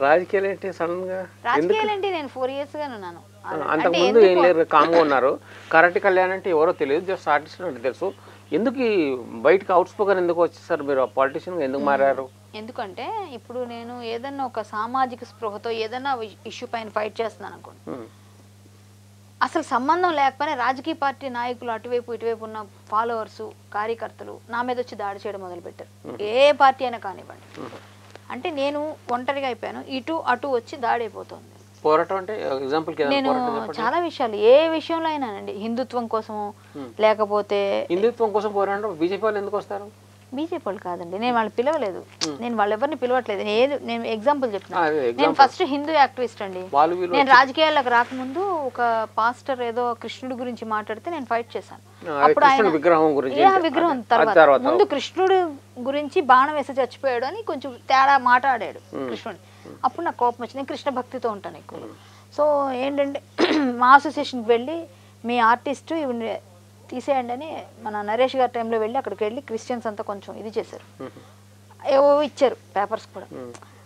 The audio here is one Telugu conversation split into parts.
రాజకీయాలు ఏంటి సడన్ గా? రాజకీయాలు ఏంటి, నేను 4 years గానే ఉన్నాను. అంతకు ముందు ఏం లేరు, కామ్గా ఉన్నారు. కరాటి కళ్యాణ్ అంటే ఎవరో తెలియదు, జస్ట్ ఆర్టిస్ట్ అంటే తెలుసు. ఎందుకు ఈ బయటకు అవుట్ స్పోకన్ ఎందుకు వచ్చేసారు మీరు? పాలిటిషియన్ ఎందుకు మారారు? ఎందుకంటే ఇప్పుడు నేను ఏదన్నా ఒక సామాజిక స్పృహతో ఏదన్నా ఇష్యూ పైన ఫైట్ చేస్తున్నాను అనుకోండి, అసలు సంబంధం లేకపోయినా రాజకీయ పార్టీ నాయకులు అటువైపు ఇటువైపు ఉన్న ఫాలోవర్స్ కార్యకర్తలు నా మీద వచ్చి దాడి చేయడం మొదలుపెట్టారు. ఏ పార్టీ అయినా కానివ్వండి. అంటే నేను ఒంటరిగా అయిపోయాను, ఇటు అటు వచ్చి దాడి అయిపోతుంది. పోరాటం అంటే ఎగ్జాంపుల్ నేను చాలా విషయాలు, ఏ విషయంలో అయినానండి, హిందుత్వం కోసము లేకపోతే హిందుత్వం కోసం పోరాటం. బీజేపీ వాళ్ళు ఎందుకు వస్తారు? బీజేపీ వాళ్ళు కాదండి, నేను వాళ్ళు పిలవలేదు, నేను వాళ్ళు ఎవరిని పిలవట్లేదు. నేను ఎగ్జాంపుల్ చెప్తున్నా, నేను ఫస్ట్ హిందూ యాక్టివిస్ట్ అండి. నేను రాజకీయాలకు రాకముందు ఒక పాస్టర్ ఏదో కృష్ణుడి గురించి మాట్లాడితే నేను ఫైట్ చేశాను. అప్పుడు ఆయన విగ్రహం తర్వాత ముందు కృష్ణుడు గురించి బాణం వేసి చచ్చిపోయాడు అని కొంచెం తేడా మాట్లాడాడు కృష్ణుడు. అప్పుడు నాకు కోపం వచ్చింది. నేను కృష్ణ భక్తితో ఉంటాను ఎక్కువ. సో ఏంటంటే మా అసోసియేషన్కి వెళ్ళి మీ ఆర్టిస్టు ఇవి తీసేయండి అని మన నరేష్ గారి టైంలో వెళ్ళి అక్కడికి వెళ్ళి క్రిస్టియన్స్ అంతా కొంచెం ఇది చేశారు, ఏవో ఇచ్చారు పేపర్స్ కూడా.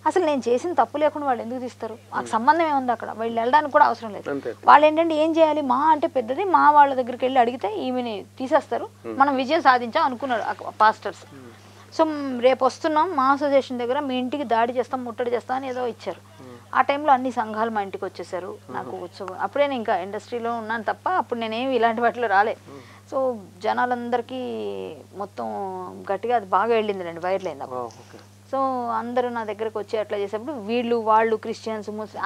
అసలు నేను చేసిన తప్పు లేకుండా వాళ్ళు ఎందుకు తీస్తారు? మాకు సంబంధం ఏముంది అక్కడ, వాళ్ళు వెళ్ళడానికి కూడా అవసరం లేదు. వాళ్ళు ఏంటంటే ఏం చేయాలి, మా అంటే పెద్దది, మా వాళ్ళ దగ్గరికి వెళ్ళి అడిగితే ఈమెని తీసేస్తారు, మనం విజయం సాధించాం అనుకున్నాడు పాస్టర్స్. సో రేపు వస్తున్నాం మా అసోసియేషన్ దగ్గర, మీ ఇంటికి దాడి చేస్తాం, ముట్టడి చేస్తాం అని ఏదో ఇచ్చారు. ఆ టైంలో అన్ని సంఘాలు మా ఇంటికి వచ్చేసారు. నాకు ఉత్సవం అప్పుడే నేను ఇంకా ఇండస్ట్రీలో ఉన్నాను తప్ప అప్పుడు నేనేమి ఇలాంటి వాటిలో రాలే. సో జనాలందరికీ మొత్తం గట్టిగా అది బాగా వెళ్ళింది, వైరల్ అయింది అప్పుడు. సో అందరూ నా దగ్గరకు వచ్చి అట్లా చేసేప్పుడు వాళ్ళు క్రిస్టియన్స్ ముస్లిం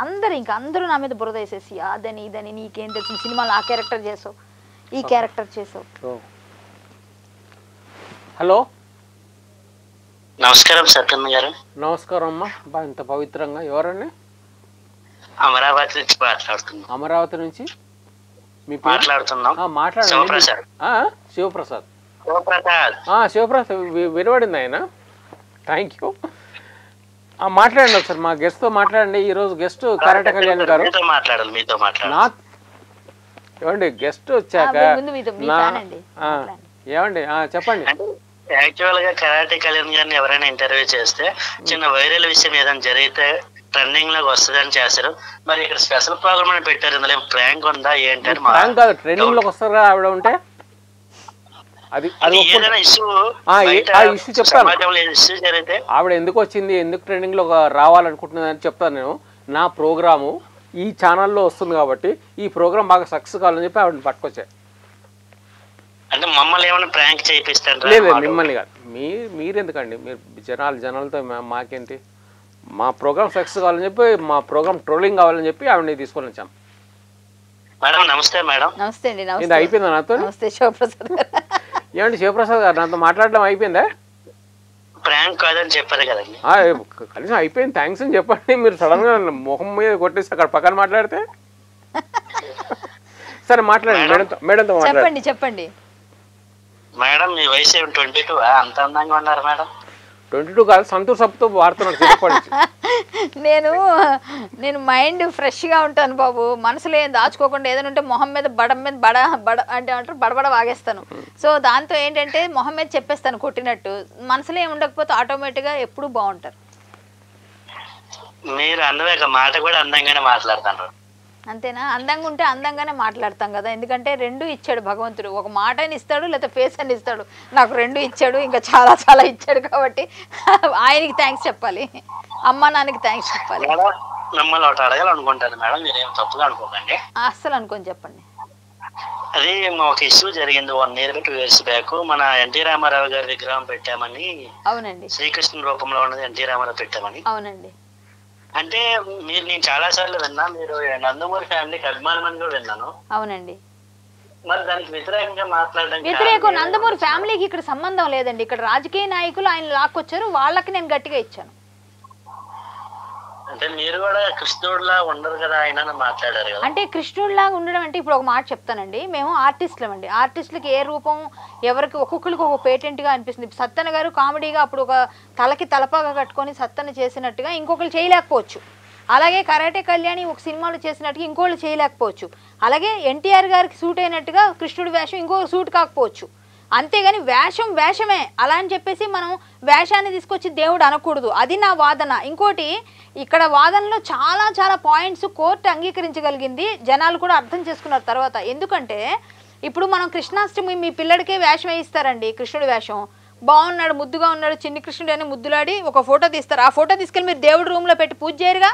అందరూ నా మీద బురద వేసేసి అదని ఇదని, నీకేం తెలుసు, సినిమాలో ఆ క్యారెక్టర్ చేసావు, ఈ క్యారెక్టర్ చేసావు. హలో, నమస్కారం సత్యన్న గారు. నమస్కారం అమ్మా. బా ఇంత పవిత్రంగా. ఎవరండి? అమరావతి నుంచి మాట్లాడుతున్నాం. అమరావతి నుంచి మాట్లాడుతున్నాం. మాట్లాడండి. శివప్రసాద్. శివప్రసాద్ వినబడింది ఆయన. Thank you. మాట్లాడండి ఒకసారి, మా గెస్ట్ తో మాట్లాడండి. ఈ రోజు గెస్ట్ కరాటే కళ్యాణ్ గారు. మాట్లాడాలి మీతో ఏమండి గెస్ట్ వచ్చాక ఏమండి చెప్పండి. యాక్చువల్ గా కరాటే కళ్యాణ్ గారిని ఎవరైనా ఇంటర్వ్యూ చేస్తే చిన్న వైరల్ విషయం ఏదైనా జరిగితే ట్రెండింగ్ లాగా వస్తుందని చేశారు. మరి ఇక్కడ స్పెషల్ ప్రోగ్రామ్ అని పెట్టారు, ఇందులో ప్రాంక్ ఉందా ఏంటంటే? ట్రెండింగ్ లోకి వస్తారా ఆవిడ ఉంటే? ఏదైనా ఇష్యూ చెప్తాను. ఇష్యూ జరిగితే ఆవిడ ఎందుకు వచ్చింది, ఎందుకు ట్రెండింగ్ లో రావాలనుకుంటున్నది అని చెప్తాను. నేను నా ప్రోగ్రాము ఈ ఛానల్లో వస్తుంది కాబట్టి ఈ ప్రోగ్రామ్ బాగా సక్సెస్ కావాలని చెప్పి ఆవిడని పట్టుకొచ్చా. అంటే మమ్మల్ని ఏమైనా ప్రాంక్ చేయిస్తాను? లేదు, మిమ్మల్ని కాదు. మీరు ఎందుకండి, మీరు జనాలతో మాకేంటి? మా ప్రోగ్రామ్ సక్సెస్ కావాలని చెప్పి, మా ప్రోగ్రామ్ ట్రోలింగ్ కావాలని చెప్పి ఆవిడని తీసుకొని వచ్చాం. మేడం నమస్తే. మేడం నమస్తే అండి. ఇది అయిపోయిందా నాతో? నమస్తే శివప్రసాద్ గారు. ఏమండి శివప్రసాద్ గారు, నాతో మాట్లాడడం అయిపోయిందా? ప్రాంక్ కాదని చెప్పారు కదండి. కనీసం అయిపోయింది థ్యాంక్స్ అని చెప్పండి. మీరు సడన్ గా మొహం మీద కొట్టేసి అక్కడ పక్కన మాట్లాడితే సరే మాట్లాడండి. మేడంతో చెప్పండి. మేడం మీ వయసు 22? అంత అందంగా ఉన్నారు మేడం. 22 కాదు, సంతూర్ సబ్తో వాడుతున్నాడు. నేను మైండ్ ఫ్రెష్ గా ఉంటాను బాబు. మనసులో ఏం దాచుకోకుండా ఏదైనా ఉంటే మొహం మీద బడ అంటే అంటారు, బడబడ వాగేస్తాను. సో దాంతో ఏంటంటే మొహం మీద చెప్పేస్తాను కొట్టినట్టు. మనసులో ఏమి ఉండకపోతే ఆటోమేటిక్ గా ఎప్పుడు బాగుంటారు. మీరు అందమే మాట కూడా అందంగానే మాట్లాడతారు. అంతేనా? అందంగా ఉంటే అందంగానే మాట్లాడతాం కదా, ఎందుకంటే రెండు ఇచ్చాడు భగవంతుడు. ఒక మాట అని ఇస్తాడు, లేకపోతే ఫేస్ అని ఇస్తాడు. నాకు రెండు ఇచ్చాడు, ఇంకా చాలా చాలా ఇచ్చాడు కాబట్టి ఆయనకి థ్యాంక్స్ చెప్పాలి, అమ్మ నాన్నకి థ్యాంక్స్ చెప్పాలి. మిమ్మల్ని ఒకటి అడగాలనుకుంటాను మేడం, మీరేం తప్పుగా అనుకోకండి. అస్సలు అనుకోని చెప్పండి. అది ఒక ఇష్యూ జరిగింది 1 year 2 years బ్యాక్. మన ఎన్టీ రామారావు గారి విగ్రహం పెట్టామని. అవునండి. శ్రీకృష్ణ రూపంలో ఉన్నది ఎన్టీ రామారావు పెట్టామని. అవునండి. అంటే నేను చాలా సార్లు విన్నా, మీరు నందమూరి ఫ్యామిలీకి అభిమానం అని కూడా విన్నాను. అవునండి. మరి దానికి వ్యతిరేకంగా మాట్లాడడం? వ్యతిరేకం నందమూరి ఫ్యామిలీకి ఇక్కడ సంబంధం లేదండి. ఇక్కడ రాజకీయ నాయకులు ఆయన లాక్కొచ్చారు, వాళ్ళకి నేను గట్టిగా ఇచ్చాను. అంటే మీరు కూడా కృష్ణుడిలా ఉండరు కదా ఆయన మాట్లాడారు కదా. అంటే కృష్ణుడిలాగా ఉండడం అంటే ఇప్పుడు ఒక మాట చెప్తానండి, మేము ఆర్టిస్టులం అండి. ఆర్టిస్టులకి ఏ రూపం ఎవరికి ఒక్కొక్కరికి ఒక పేటెంట్ గా అనిపిస్తుంది. సత్తన్న గారు కామెడీగా అప్పుడు ఒక తలకి తలపాగా కట్టుకొని సత్తన్న చేసినట్టుగా ఇంకొకరు చేయలేకపోవచ్చు. అలాగే కరాటే కళ్యాణి ఒక సినిమాలో చేసినట్టుగా ఇంకోళ్ళు చేయలేకపోవచ్చు. అలాగే ఎన్టీఆర్ గారికి సూట్ అయినట్టుగా కృష్ణుడి వేషం ఇంకొక సూట్ కాకపోవచ్చు. అంతేగాని వేషం వేషమే అలా అని చెప్పేసి మనం వేషాన్ని తీసుకొచ్చి దేవుడు అనకూడదు. అది నా వాదన. ఇంకోటి ఇక్కడ వాదనలో చాలా చాలా పాయింట్స్ కోర్టు అంగీకరించగలిగింది, జనాలు కూడా అర్థం చేసుకున్నారు తర్వాత. ఎందుకంటే ఇప్పుడు మనం కృష్ణాష్టమి మీ పిల్లడికే వేషం వేయిస్తారండి, కృష్ణుడి వేషం బాగున్నాడు ముద్దుగా ఉన్నాడు చిన్ని కృష్ణుడు అని ముద్దులాడి ఒక ఫోటో తీస్తారు. ఆ ఫోటో తీసుకెళ్ళి మీరు దేవుడి రూమ్లో పెట్టి పూజ చేయరుగా.